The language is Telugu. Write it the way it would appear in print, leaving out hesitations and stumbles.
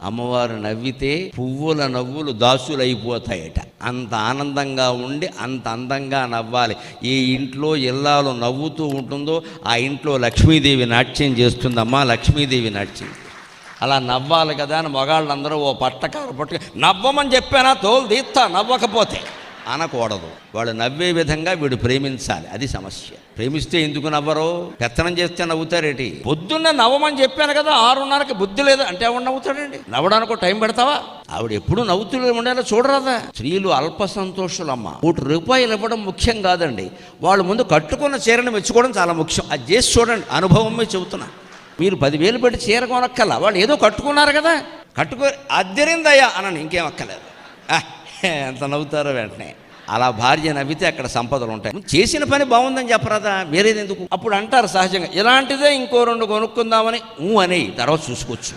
అమ్మవారు నవ్వితే పువ్వుల నవ్వులు దాసులైపోతాయట. అంత ఆనందంగా ఉండి అంత అందంగా నవ్వాలి. ఏ ఇంట్లో ఇల్లాలు నవ్వుతూ ఉంటుందో ఆ ఇంట్లో లక్ష్మీదేవి నాట్యం చేస్తుందమ్మా. లక్ష్మీదేవి నాట్యం అలా నవ్వాలి కదా అని మగాళ్ళందరూ ఓ పట్టకారు నవ్వమని చెప్పానా తోలు తీస్తా నవ్వకపోతే అనకూడదు. వాళ్ళు నవ్వే విధంగా వీడు ప్రేమించాలి. అది సమస్య. ప్రేమిస్తే ఎందుకు నవ్వరు? పెత్తనం చేస్తే నవ్వుతారేటి? పొద్దున్న నవ్వమని చెప్పాను కదా 6:30కి బుద్ధి లేదు అంటే ఎవడు నవ్వుతాడండి? నవ్వడానికి టైం పెడతావా? ఆవిడ ఎప్పుడు నవ్వుతూ ఉండేలా చూడరాదా? స్త్రీలు అల్ప సంతోషులమ్మ. ₹1 ఇవ్వడం ముఖ్యం కాదండి. వాళ్ళు ముందు కట్టుకున్న చీరను మెచ్చుకోవడం చాలా ముఖ్యం. అది చేసి చూడండి. అనుభవమే చెబుతున్నా. మీరు 10,000 పెట్టి చీర కొనక్కల, వాళ్ళు ఏదో కట్టుకున్నారు కదా, కట్టుకో అద్దరిందయ్యా అనని ఇంకేం అక్కలేదు. ఎంత నవ్వుతారో వెంటనే. అలా భార్య నవ్వితే అక్కడ సంపదలు ఉంటాయి. చేసిన పని బాగుందని చెప్పరాదా? వేరేది ఎందుకు? అప్పుడు అంటారు సహజంగా, ఇలాంటిదే ఇంకో 2 కొనుక్కుందామని అనే తర్వాత చూసుకోవచ్చు.